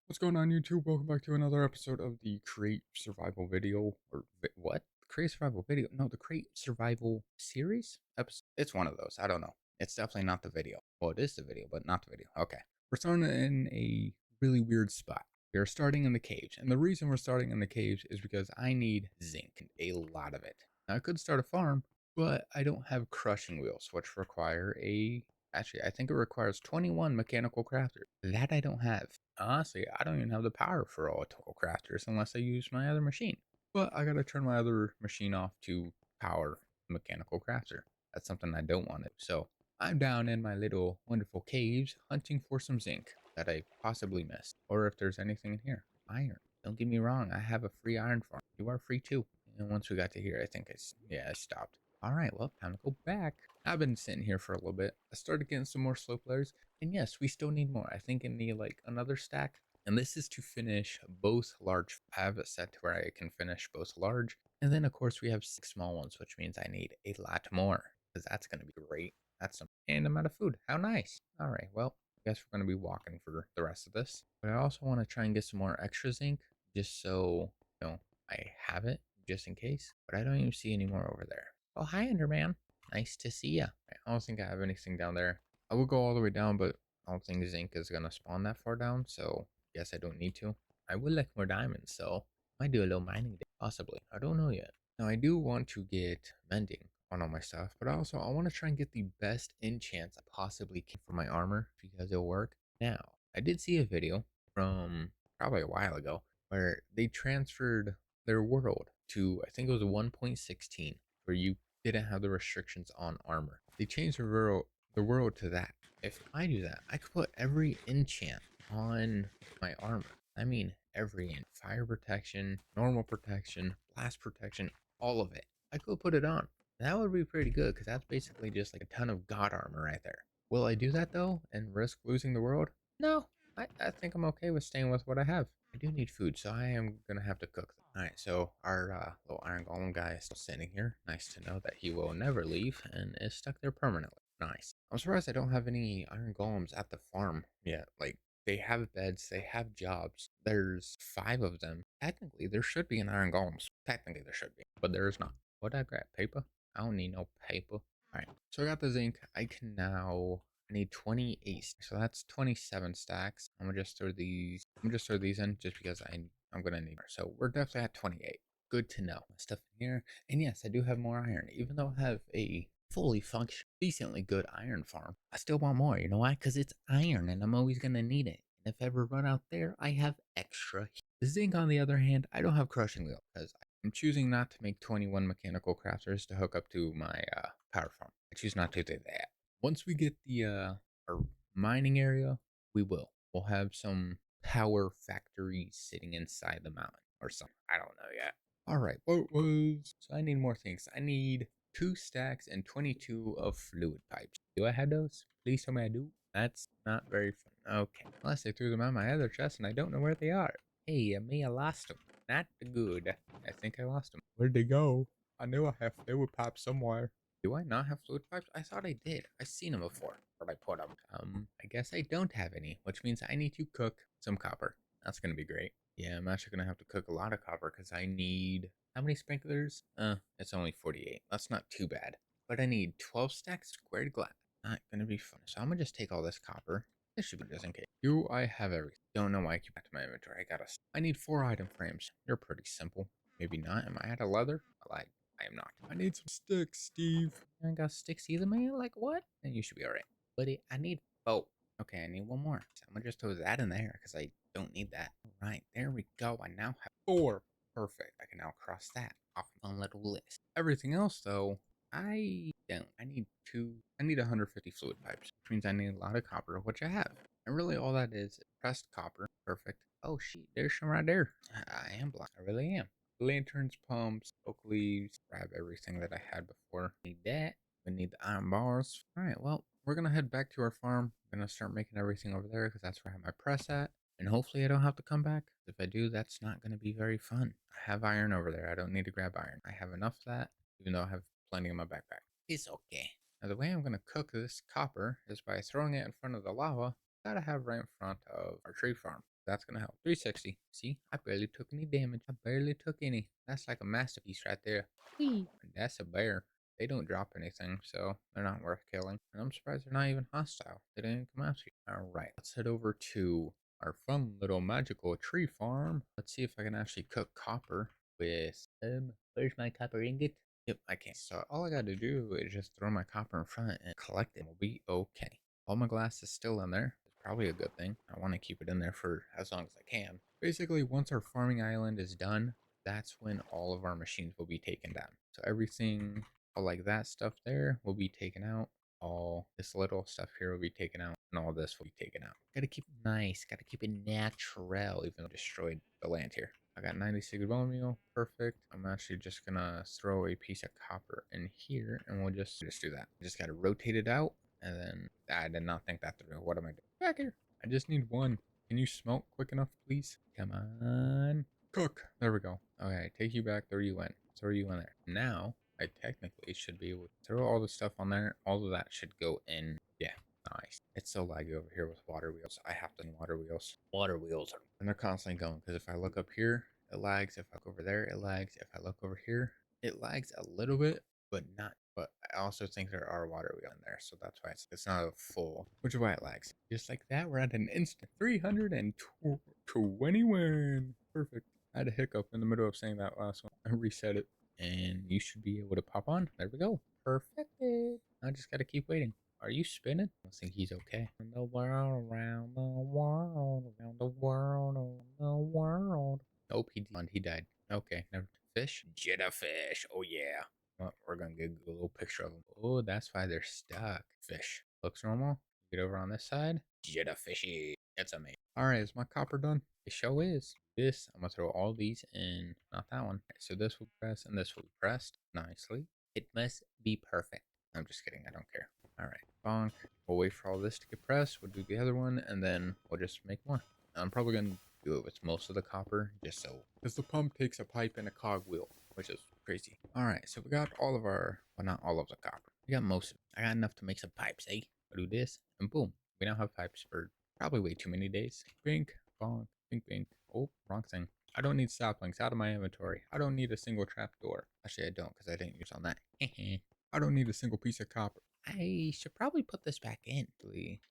What's going on, YouTube? Welcome back to another episode of the Create Survival video. What? Create Survival video? No, the Create Survival series episode. It's one of those. I don't know. It's definitely not the video. Well, it is the video, but not the video. Okay. We're starting in a really weird spot. We are starting in the caves. And the reason we're starting in the caves is because I need zinc, a lot of it. Now, I could start a farm, but I don't have crushing wheels, which require a Actually, I think it requires 21 mechanical crafters. That I don't have. Honestly, I don't even have the power for all total crafters unless I use my other machine. But I gotta turn my other machine off to power mechanical crafter. That's something I don't want to. So I'm down in my little wonderful caves hunting for some zinc that I possibly missed. Or if there's anything in here. Iron. Don't get me wrong, I have a free iron farm. You are free too. And once we got to here, I think I stopped. All right, well, time to go back. I've been sitting here for a little bit. I started getting some more slope layers. And yes, we still need more. I think I need like another stack. And this is to finish both large. I have it set to where I can finish both large. And then, of course, we have 6 small ones, which means I need a lot more. Because that's going to be great. That's some. And I'm out of food. How nice. All right, well, I guess we're going to be walking for the rest of this. But I also want to try and get some more extra zinc. Just so, I have it. Just in case. But I don't even see any more over there. Oh, hi, Enderman. Nice to see ya. I don't think I have anything down there. I will go all the way down, but I don't think zinc is going to spawn that far down, so I guess I don't need to. I would like more diamonds, so I might do a little mining day, possibly. I don't know yet. Now, I do want to get mending on all my stuff, but also I want to try and get the best enchants I possibly can for my armor because it'll work. Now, I did see a video from probably a while ago where they transferred their world to, I think it was 1.16, where you didn't have the restrictions on armor. They changed the world to that. If I do that, I could put every enchant on my armor. I mean, every fire protection, normal protection, blast protection, all of it. I could put it on. That would be pretty good because that's basically just like a ton of god armor right there. Will I do that though and risk losing the world? No, I think I'm okay with staying with what I have. I do need food, so I am gonna have to cook. Alright, so our little iron golem guy is still sitting here. Nice to know that he will never leave and is stuck there permanently. Nice. I'm surprised I don't have any iron golems at the farm yet. Like, they have beds, they have jobs. There's 5 of them. Technically, there should be an iron golem. Technically, there should be, but there is not. What did I grab? Paper? I don't need no paper. Alright, so I got the zinc. I need 28, so that's 27 stacks. I'm gonna just throw these in just because I'm gonna need more. So we're definitely at 28. Good to know. Stuff in here. And yes, I do have more iron. Even though I have a fully functional, decently good iron farm, I still want more. You know why? Because it's iron and I'm always gonna need it. And if I ever run out there, I have extra. The zinc, on the other hand, I don't have crushing wheel because I'm choosing not to make 21 mechanical crafters to hook up to my power farm. I choose not to do that. Once we get the our mining area, we will. We'll have some power factories sitting inside the mountain or something. I don't know yet. All right, what was? So I need more things. I need 2 stacks and 22 of fluid pipes. Do I have those? Please tell me I do. That's not very fun. Okay, unless I threw them out my other chest and I don't know where they are. Hey, I may have lost them. Not good. I think I lost them. Where'd they go? I knew I have fluid pipes somewhere. Do I not have fluid pipes? I thought I did. I've seen them before. Where'd I put them? I guess I don't have any, which means I need to cook some copper. That's gonna be great. Yeah, I'm actually gonna have to cook a lot of copper because I need how many sprinklers? It's only 48. That's not too bad. But I need 12 stacks squared glass. Not gonna be fun. So I'm gonna just take all this copper. This should be just in case. Do I have everything? Don't know why I keep back to my inventory. I need 4 item frames. They're pretty simple. Maybe not. Am I out of leather? I am not. I need some sticks, Steve. I got sticks either, man. Like what? Then you should be alright. Buddy, I need okay, I need one more. So I'm gonna just throw that in there because I don't need that. Alright, there we go. I now have 4. Perfect. I can now cross that off my little list. Everything else though, I don't. I need 150 fluid pipes, which means I need a lot of copper, which I have. And really all that is pressed copper. Perfect. Oh shit, there's some right there. I am blind. I really am. Lanterns, pumps, oak leaves, grab everything that I had before. Need that. We need the iron bars. Alright, well, we're gonna head back to our farm. I'm gonna start making everything over there because that's where I have my press at. And hopefully I don't have to come back. If I do, that's not gonna be very fun. I have iron over there. I don't need to grab iron. I have enough of that, even though I have plenty in my backpack. It's okay. Now the way I'm gonna cook this copper is by throwing it in front of the lava. Gotta have right in front of our tree farm. That's gonna help. 360. See, I barely took any damage. I barely took any. That's like a masterpiece right there. Whee! That's a bear. They don't drop anything, so they're not worth killing. And I'm surprised they're not even hostile. They didn't come after you. Alright, let's head over to our fun little magical tree farm. Let's see if I can actually cook copper with where's my copper ingot? Yep, I can. So all I gotta do is just throw my copper in front and collect it. We'll be okay. All my glass is still in there. It's probably a good thing. I want to keep it in there for as long as I can. Basically, once our farming island is done, that's when all of our machines will be taken down. So everything, all like that stuff there, will be taken out. All this little stuff here will be taken out, and all this will be taken out. Gotta keep it nice. Gotta keep it natural, even though I destroyed the land here. I got 96 bone meal. Perfect. I'm actually just gonna throw a piece of copper in here, and we'll just do that. Just gotta rotate it out, and then I did not think that through. What am I doing? Back here. I just need one. Can you smoke quick enough, please? Come on. Cook. There we go. Okay, take you back. Throw you in. Throw you in there. Now, I technically should be able to throw all the stuff on there. All of that should go in. Yeah, nice. It's so laggy over here with water wheels. I have to water wheels. Water wheels. And they're constantly going, because if I look up here, it lags. If I look over there, it lags. If I look over here, it lags a little bit, but not. But I also think there are water wheels in there, so that's why it's not a full, which is why it lags. Just like that, we're at an instant 321. Perfect. I had a hiccup in the middle of saying that last one. I reset it, and you should be able to pop on. There we go. Perfected. I just gotta keep waiting. Are you spinning? I think he's okay. Around the world, around the world, around the world, around the world. Nope, he died. Okay, never. Fish? Fish. Oh yeah. Well, we're gonna get a little picture of them. Oh, that's why they're stuck. Fish. Looks normal. Get over on this side. Fishy. It's amazing. Alright, is my copper done? It show is. This, I'm gonna throw all these in. Not that one. Okay, so this will press and this will be pressed nicely. It must be perfect. I'm just kidding. I don't care. Alright, bonk. We'll wait for all this to get pressed. We'll do the other one and then we'll just make more. I'm probably gonna do it with most of the copper just so, because the pump takes a pipe and a cog wheel, which is crazy. Alright, so we got all of our, well, not all of the copper. We got most of it. I got enough to make some pipes, eh? I'll do this and boom. We now have pipes for probably way too many days. Bink, bonk, bink, bink. Oh, wrong thing. I don't need saplings out of my inventory. I don't need a single trapdoor. Actually, I don't, because I didn't use on that. I don't need a single piece of copper. I should probably put this back in.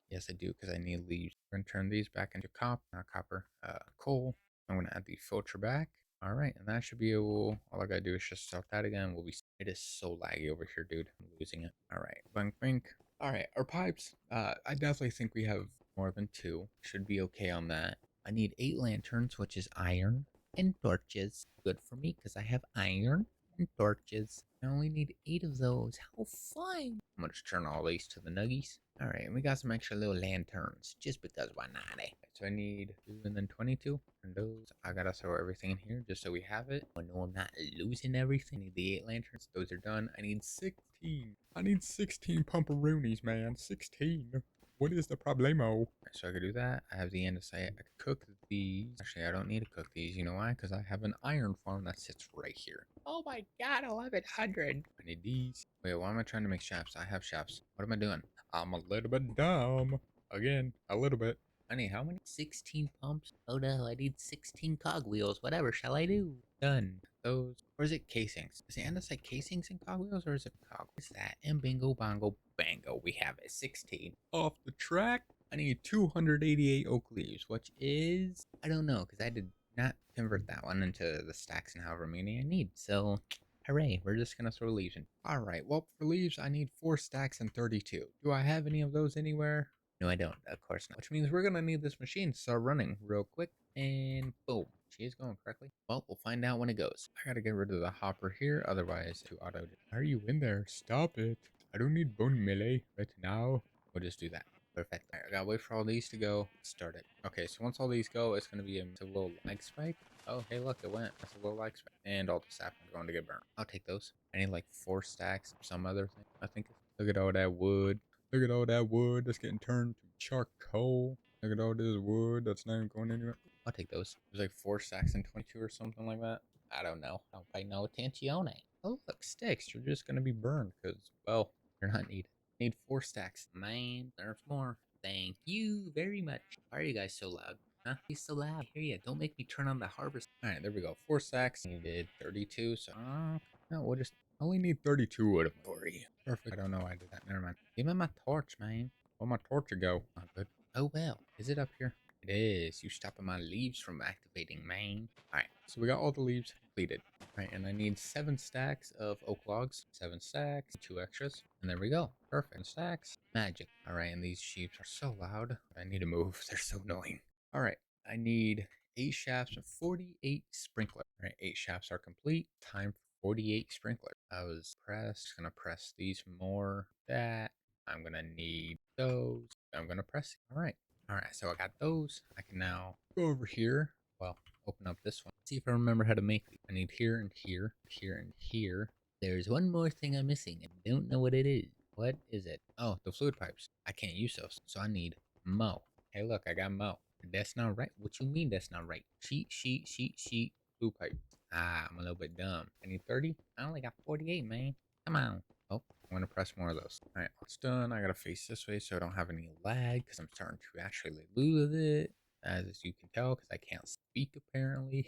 Yes, I do, because I need leaves. We're going to turn these back into coal. I'm going to add the filter back. All right, and that should be able, all I got to do is just start that again. It is so laggy over here, dude. I'm losing it. All right, blink, blink. All right, our pipes. I definitely think we have more than two. Should be okay on that. I need 8 lanterns, which is iron, and torches. Good for me, because I have iron and torches. I only need 8 of those. How fun! I'm gonna just turn all these to the nuggies. Alright, and we got some extra little lanterns, just because why not, eh? So I need 2 and then 22. And those, I gotta throw everything in here just so we have it. Oh no, I'm not losing everything. I need the 8 lanterns. Those are done. I need 16. I need 16 pumperoonies, man. 16. What is the problemo? So I could do that. I have the andesite. I could cook these. Actually, I don't need to cook these. You know why? Because I have an iron farm that sits right here. Oh my god, 1100. I need these. Wait, why am I trying to make shafts? I have shafts. What am I doing? I'm a little bit dumb. Again, a little bit. I need how many? 16 pumps? Oh no, I need 16 cogwheels. Whatever shall I do? Done. Those. Or is it casings? Is the andesite casings and cogwheels, or is it cog? What's that? And bingo, bongo, bango. We have it. 16. Off the track. I need 288 oak leaves, which is, I don't know, because I did not convert that one into the stacks and however many I need. So, hooray, we're just going to throw leaves in. All right, well, for leaves, I need 4 stacks and 32. Do I have any of those anywhere? No, I don't. Of course not. Which means we're going to need this machine to start running real quick. And boom. She is going correctly. Well, we'll find out when it goes. I got to get rid of the hopper here. Otherwise, to auto. Are you in there? Stop it. I don't need bone melee right now. We'll just do that. Perfect. All right, I gotta wait for all these to go. Start it. Okay, so once all these go, it's gonna be a little lag spike. Oh, hey, look, it went. That's a little lag spike. And all the saplings are going to get burnt. I'll take those. I need like 4 stacks or some other thing, I think. Look at all that wood. Look at all that wood that's getting turned to charcoal. Look at all this wood that's not even going anywhere. I'll take those. There's like 4 stacks and 22 or something like that. I don't know. I don't pay no attention. Oh, look, sticks. You're just gonna be burned because, well, you're not needed. Need 4 stacks. Man, there's more. Thank you very much. Why are you guys so loud? Huh? He's so loud. I hear ya. Don't make me turn on the harvest. All right, there we go. 4 stacks. Needed 32. So, no, we'll just only need 32 wood of inventory. Perfect. I don't know why I did that. Never mind. Give me my torch, man. Where'd my torch go? Not good. Oh, well. Is it up here? It is. You stopping my leaves from activating, man. All right. So we got all the leaves completed. All right, and I need 7 stacks of oak logs. 7 stacks, 2 extras, and there we go. Perfect. 7 stacks. Magic. All right, and these sheep are so loud. I need to move. They're so annoying. All right, I need 8 shafts and 48 sprinklers. All right, 8 shafts are complete. Time for 48 sprinklers. I was pressed. Gonna press these more. That. I'm gonna need those. I'm gonna press. All right. All right, so I got those. I can now go over here. Well, open up this one. See if I remember how to make these. I need here and here, here and here. There's one more thing I'm missing and don't know what it is. What is it? Oh, the fluid pipes. I can't use those, so I need Mo. Hey, look, I got Mo. That's not right. What you mean that's not right? Sheet, fluid pipe. Ah, I'm a little bit dumb. I need 30. I only got 48, man. Come on. Oh, I'm gonna press more of those. All right, it's done. I gotta face this way so I don't have any lag because I'm starting to actually lose it, as you can tell, because I can't speak apparently.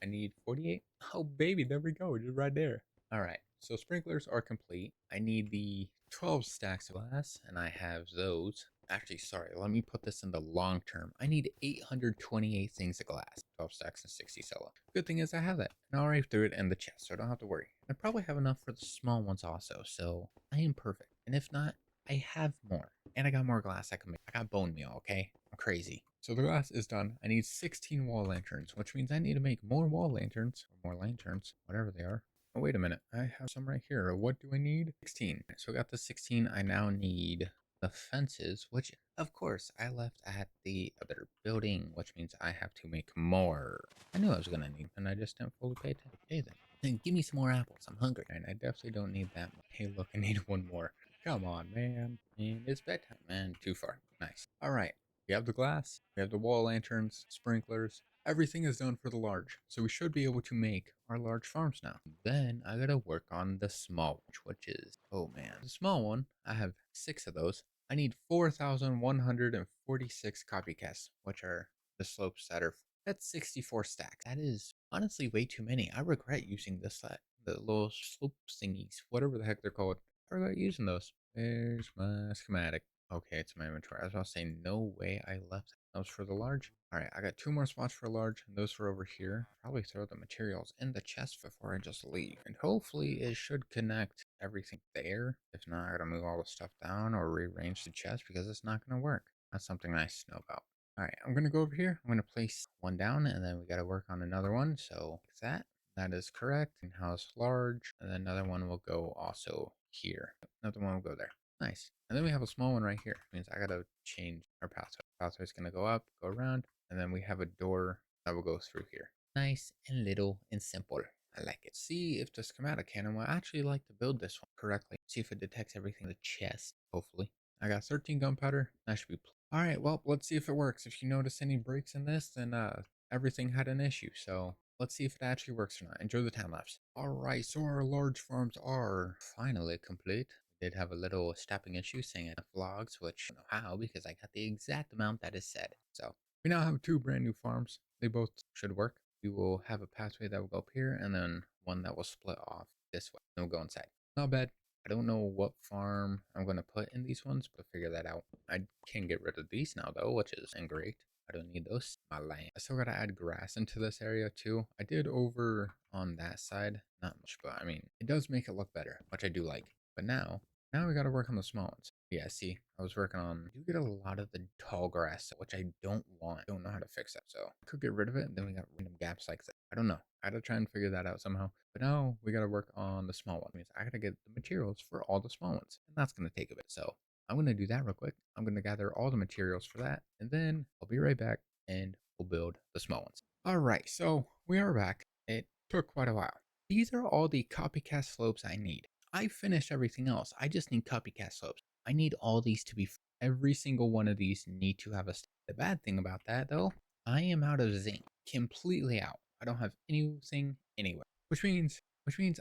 I need 48. Oh, baby, there we go. Just right there. All right, so sprinklers are complete. I need the 12 stacks of glass, and I have those. Actually, sorry, let me put this in the long term. I need 828 things of glass, 12 stacks and 60 solo. Good thing is I have that, and I already threw it in the chest, so I don't have to worry. I probably have enough for the small ones also, so I am perfect. And if not, I have more. And I got more glass I can make. I got bone meal, okay? I'm crazy. So the glass is done. I need 16 wall lanterns, which means I need to make more wall lanterns, or more lanterns, whatever they are. Oh, wait a minute. I have some right here. What do I need? 16. So I got the 16. I now need the fences, which of course I left at the other building, which means I have to make more. I knew I was gonna need, and I just didn't fully pay attention. Okay then give me some more apples. I'm hungry, and I definitely don't need that much. Hey, look, I need one more. Come on, man. And it's bedtime, man. Too far. Nice. All right. We have the glass. We have the wall lanterns, sprinklers. Everything is done for the large, so we should be able to make our large farms now. Then I gotta work on the small one, which is, oh man, the small one. I have 6 of those. I need 4,146 copycats, which are the slopes that are. That's 64 stacks. That is honestly way too many. I regret using this set, the little slope thingies, whatever the heck they're called. I regret using those. There's my schematic. Okay, it's my inventory. I was about to say, no way I left those for the large. All right, I got 2 more spots for large, and those for over here. Probably throw the materials in the chest before I just leave. And hopefully it should connect everything there. If not, I gotta move all the stuff down or rearrange the chest because it's not gonna work. That's something nice to know about. All right, I'm gonna go over here. I'm gonna place one down, and then we gotta work on another one. So like that. That is correct. And house large, and then another one will go also here. Another one will go there. Nice. And then we have a small one right here. Means I gotta change our pathway. Pathway is gonna go up, go around, and then we have a door that will go through here. Nice and little and simple. I like it. See if the schematic cannon will actually like to build this one correctly. See if it detects everything in the chest, hopefully. I got 13 gunpowder. That should be. All right, well, let's see if it works. If you notice any breaks in this, then everything had an issue. So let's see if it actually works or not. Enjoy the time lapse. All right, so our large farms are finally complete. Did have a little stopping issue saying enough logs, which I don't know how because I got the exact amount that is said. So we now have 2 brand new farms. They both should work. We will have a pathway that will go up here and then one that will split off this way. And we'll go inside. Not bad. I don't know what farm I'm going to put in these ones, but figure that out. I can get rid of these now though, which is great. I don't need those. My land. I still got to add grass into this area too. I did over on that side. Not much, but I mean, it does make it look better, which I do like. But now we got to work on the small ones. Yeah, see, I was working on, I do get a lot of the tall grass, which I don't want. I don't know how to fix that. So I could get rid of it. And then we got random gaps like that. I don't know. I got to try and figure that out somehow. But now we got to work on the small one. It means I got to get the materials for all the small ones. And that's going to take a bit. So I'm going to do that real quick. I'm going to gather all the materials for that. And then I'll be right back and we'll build the small ones. All right. So we are back. It took quite a while. These are all the copycat slopes I need. I finished everything else. I just need copycat slopes. I need all these to be every single one of these need to have a the bad thing about that though, I am out of zinc. Completely out. I don't have anything anywhere. Which means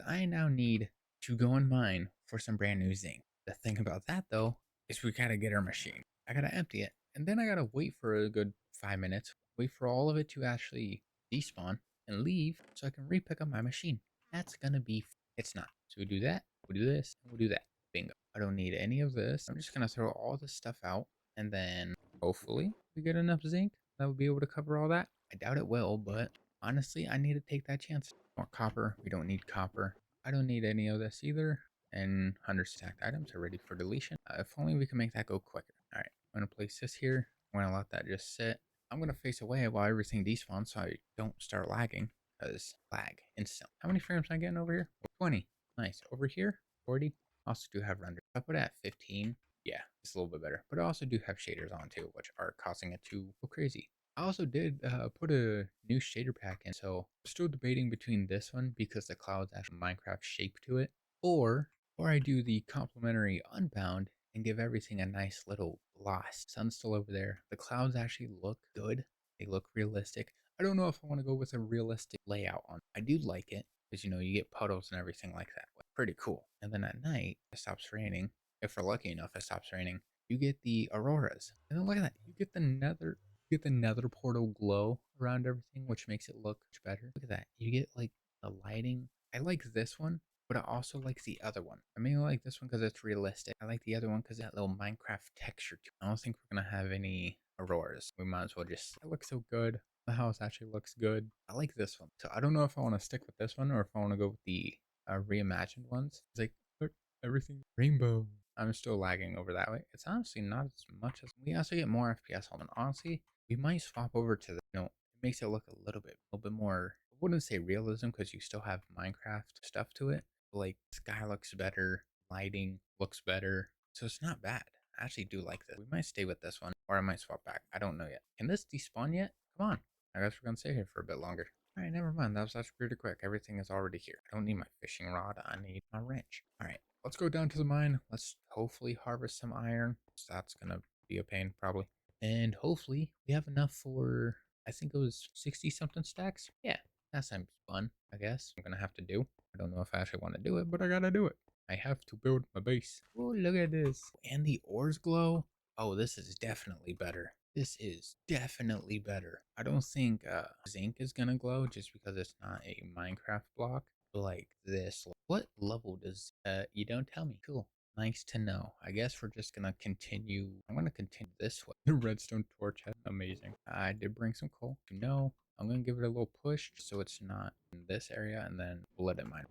I now need to go and mine for some brand new zinc. The thing about that though is we gotta get our machine. I gotta empty it. And then I gotta wait for a good 5 minutes, wait for all of it to actually despawn and leave so I can re-pick up my machine. That's gonna be, it's not. So we do that, we do this, and we'll do that. Bingo. I don't need any of this. I'm just gonna throw all this stuff out, and then hopefully we get enough zinc that will be able to cover all that. I doubt it will, but honestly, I need to take that chance. More copper. We don't need copper. I don't need any of this either. And 100 stacked items are ready for deletion. If only we can make that go quicker. All right, I'm gonna place this here. I'm gonna let that just sit. I'm gonna face away while everything despawns so I don't start lagging. Because lag instant. How many frames am I getting over here? 20. Nice. Over here, 40. Also do have render. If I put it at 15, yeah, it's a little bit better. But I also do have shaders on too, which are causing it to go crazy. I also did put a new shader pack in, so I'm still debating between this one because the clouds actually Minecraft shape to it, or I do the complementary Unbound and give everything a nice little gloss. Sun's still over there. The clouds actually look good. They look realistic. I don't know if I want to go with a realistic layout on. I do like it because you get puddles and everything like that. Pretty cool. And then at night it stops raining. If we're lucky enough, it stops raining. You get the auroras, and then look at that. You get the nether portal glow around everything, which makes it look much better. Look at that. You get like the lighting. I like this one, but I also like the other one. I mainly like this one because it's realistic. I like the other one because that little Minecraft texture to it. I don't think we're gonna have any auroras. We might as well just, it looks so good. The house actually looks good. I like this one. So I don't know if I want to stick with this one or if I want to go with the reimagined ones. It's like, look, everything rainbow. I'm still lagging over that way. It's honestly not as much as we also get more FPS. Hold on. Honestly, we might swap over to the, it makes it look a little bit more, I wouldn't say realism because you still have Minecraft stuff to it. But like sky looks better, lighting looks better. So it's not bad. I actually do like this. We might stay with this one or I might swap back. I don't know yet. Can this despawn yet? Come on. I guess we're gonna stay here for a bit longer. All right, never mind. That was actually pretty quick. Everything is already here. I don't need my fishing rod. I need my wrench. All right, let's go down to the mine. Let's hopefully harvest some iron. So that's gonna be a pain probably. And hopefully we have enough for, I think it was 60 something stacks. Yeah, that sounds fun, I guess. I'm gonna have to do. I don't know if I actually want to do it, but I gotta do it. I have to build my base. Oh, look at this. And the ores glow. Oh, this is definitely better. This is definitely better. I don't think zinc is gonna glow just because it's not a Minecraft block. But like this, what level does you don't tell me? Cool. Nice to know. I guess we're just gonna continue. I'm gonna continue this way. The redstone torch has amazing. I did bring some coal. No, I'm gonna give it a little push so it's not in this area, and then we'll let it mine.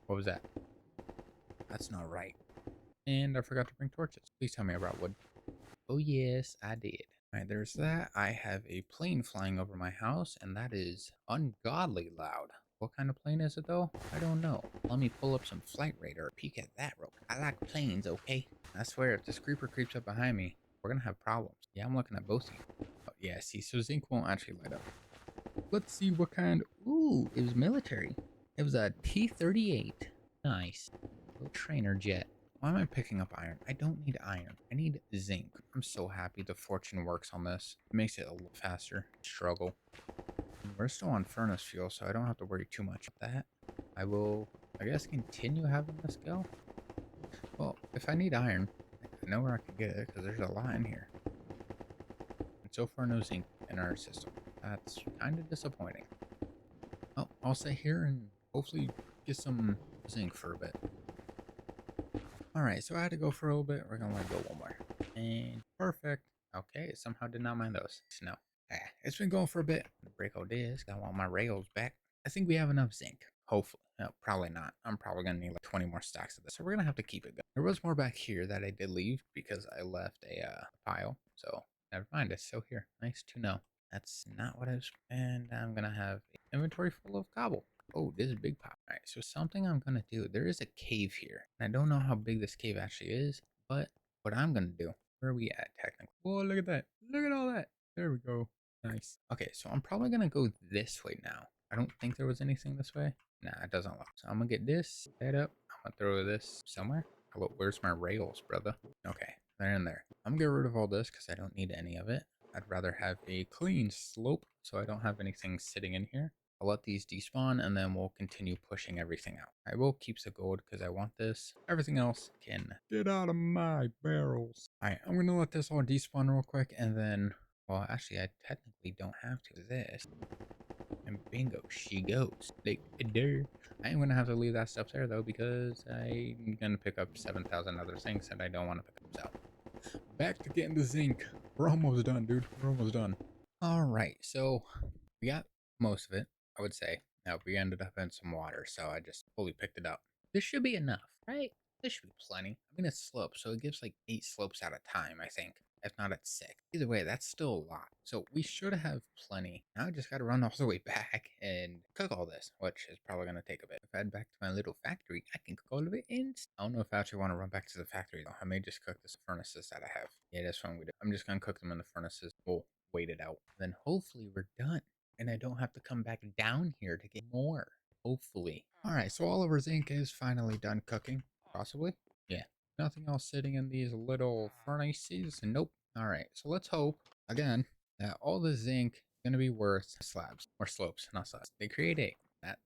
What was that? That's not right. And I forgot to bring torches. Please tell me about wood. Oh yes, I did. Alright, there's that. I have a plane flying over my house, and that is ungodly loud. What kind of plane is it though? I don't know. Let me pull up some flight radar, peek at that real quick. I like planes, okay? I swear, if this creeper creeps up behind me, we're gonna have problems. Yeah, I'm looking at both of you. Oh, yeah, see, so zinc won't actually light up. Let's see what kind. Ooh, it was military. It was a T-38. Nice. Little trainer jet. Why am I picking up iron? I don't need iron. I need zinc. I'm so happy the fortune works on this. It makes it a little faster. Struggle. We're still on furnace fuel, so I don't have to worry too much about that. I will, I guess, continue having this go. Well, if I need iron, I know where I can get it, because there's a lot in here. And so far, no zinc in our system. That's kind of disappointing. Oh, I'll stay here and hopefully get some zinc for a bit. Alright, so I had to go for a little bit. We're gonna let go one more. And perfect. Okay, somehow did not mind those. Snow. It's been going for a bit. Break all this. I want my rails back. I think we have enough zinc. Hopefully. No, probably not. I'm probably gonna need like 20 more stacks of this. So we're gonna have to keep it going. There was more back here that I did leave because I left a pile. So never mind. It's still here. Nice to know. That's not what I was. And I'm gonna have an inventory full of cobble. Oh, this is a big pop. All right, so something I'm gonna do. There is a cave here. And I don't know how big this cave actually is, but what I'm gonna do. Where are we at technically? Oh, look at that. Look at all that. There we go. Nice. Okay, so I'm probably gonna go this way now. I don't think there was anything this way. Nah, it doesn't look. So I'm gonna get this, that up. I'm gonna throw this somewhere. Hello, where's my rails, brother? Okay, they're in there. I'm gonna get rid of all this because I don't need any of it. I'd rather have a clean slope so I don't have anything sitting in here. I'll let these despawn and then we'll continue pushing everything out. I will keep the gold because I want this. Everything else can get out of my barrels. Alright, I'm gonna let this all despawn real quick and then Well, actually, I technically don't have to. This. And bingo, she goes. Like, there. I am gonna have to leave that stuff there though because I'm gonna pick up 7,000 other things that I don't want to pick up. So, back to getting the zinc. We're almost done, dude. We're almost done. All right, so we got most of it, I would say. Now we ended up in some water, so I just fully picked it up. This should be enough, right? This should be plenty. I mean, it's slopes, so it gives like 8 slopes at a time, I think. If not at 6. Either way, that's still a lot. So we should have plenty. Now I just got to run all the way back and cook all this, which is probably going to take a bit. If I head back to my little factory, I can cook all of it in. I don't know if I actually want to run back to the factory, though. I may just cook the furnaces that I have. Yeah, that's what we do. I'm just going to cook them in the furnaces. We'll wait it out. Then hopefully we're done. And I don't have to come back down here to get more. Hopefully. All right, so all of our zinc is finally done cooking. Possibly. Yeah. Nothing else sitting in these little furnaces. Nope. All right, so let's hope, again, that all the zinc is going to be worth slabs. Or slopes, not slabs. They create 8.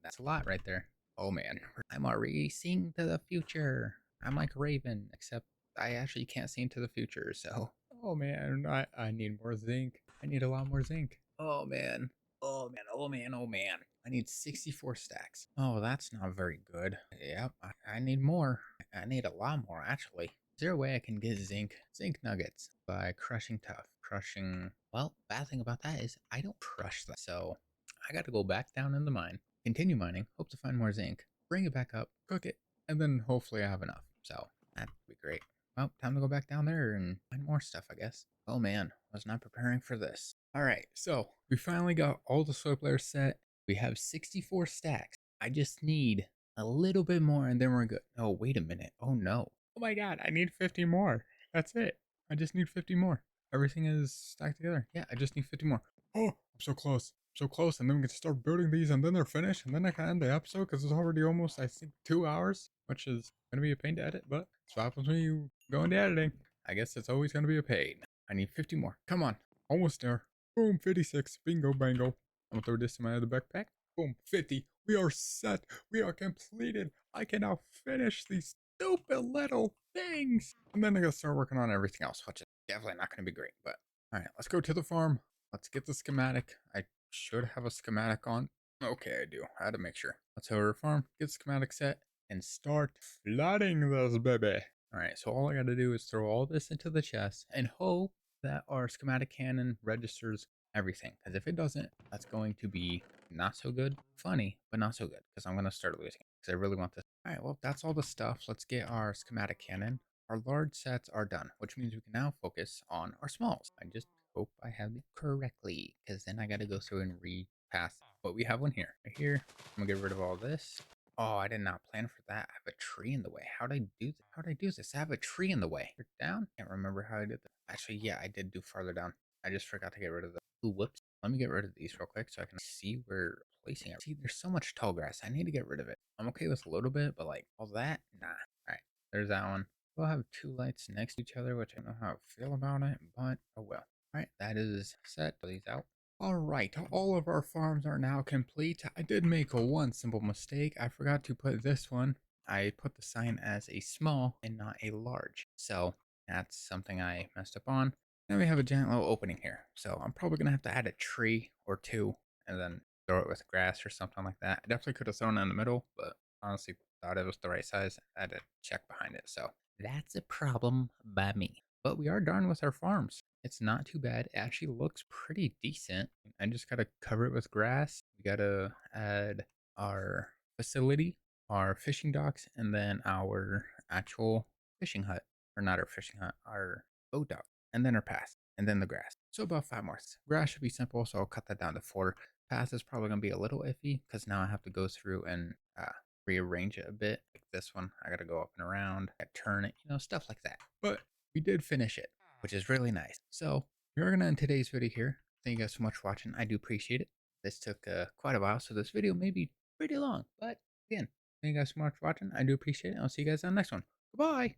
That's a lot right there. Oh, man. I'm already seeing to the future. I'm like Raven, except I actually can't see into the future, so... Oh, man. I need more zinc. I need a lot more zinc. Oh, man. Oh, man. Oh, man. Oh, man. I need 64 stacks. Oh, that's not very good. Yep, I need more. I need a lot more, actually. Is there a way I can get zinc nuggets by crushing tough? Well, bad thing about that is I don't crush that. So I got to go back down in the mine, continue mining, hope to find more zinc, bring it back up, cook it, and then hopefully I have enough. So that'd be great. Well, time to go back down there and find more stuff, I guess. Oh man, was not preparing for this. All right, so we finally got all the slope layers set. We have 64 stacks. I just need a little bit more and then we're good. Oh, wait a minute. Oh no. Oh my god, I need 50 more. That's it. I just need 50 more. Everything is stacked together. Yeah, I just need 50 more. Oh, I'm so close. So close. And then we can start building these and then they're finished. And then I can end the episode because it's already almost, I think, 2 hours, which is going to be a pain to edit. But that's what happens when you go into editing. I guess it's always going to be a pain. I need 50 more. Come on. Almost there. Boom, 56. Bingo, bango. I'm going to throw this in my other backpack. Boom, 50. We are set. We are completed. I can now finish these stupid little things. And then I gotta start working on everything else, which is definitely not gonna be great. But all right, let's go to the farm. Let's get the schematic. I should have a schematic on. Okay, I do. I had to make sure. Let's go to the farm, get the schematic set, and start flooding this baby. All right, so all I gotta do is throw all this into the chest and hope that our schematic cannon registers everything. Because if it doesn't, that's going to be not so good. Funny, but not so good. Because I'm going to start losing it. Because I really want this. All right, well, that's all the stuff. Let's get our schematic cannon. Our large sets are done, which means we can now focus on our smalls. I just hope I have it correctly. Because then I got to go through and repass. But we have one here. Right here. I'm going to get rid of all this. Oh, I did not plan for that. I have a tree in the way. How'd I do this? How'd I do this? I have a tree in the way. Down? Can't remember how I did that. Actually, yeah, I did do farther down. I just forgot to get rid of the... Ooh, whoops. Let me get rid of these real quick so I can see where placing it. See, there's so much tall grass. I need to get rid of it. I'm okay with a little bit, but like all that, nah. All right, there's that one. We'll have 2 lights next to each other, which I don't know how I feel about it, but oh well. All right, that is set. Put these out. All right, all of our farms are now complete. I did make one simple mistake. I forgot to put this one. I put the sign as a small and not a large. So that's something I messed up on. Now we have a giant little opening here. So I'm probably going to have to add a tree or 2 and then throw it with grass or something like that. I definitely could have thrown it in the middle, but honestly thought it was the right size. I had to check behind it. So that's a problem by me. But we are done with our farms. It's not too bad. It actually looks pretty decent. I just got to cover it with grass. We got to add our facility, our fishing docks, and then our actual fishing hut. Or not our fishing hut, our boat dock. And then our path, and then the grass. So about 5 more. Grass should be simple, so I'll cut that down to 4. Path is probably going to be a little iffy, because now I have to go through and rearrange it a bit. Like this one, I got to go up and around, turn it, stuff like that. But we did finish it, which is really nice. So we're going to end today's video here. Thank you guys so much for watching. I do appreciate it. This took quite a while, so this video may be pretty long. But again, thank you guys so much for watching. I do appreciate it. I'll see you guys on the next one. Goodbye.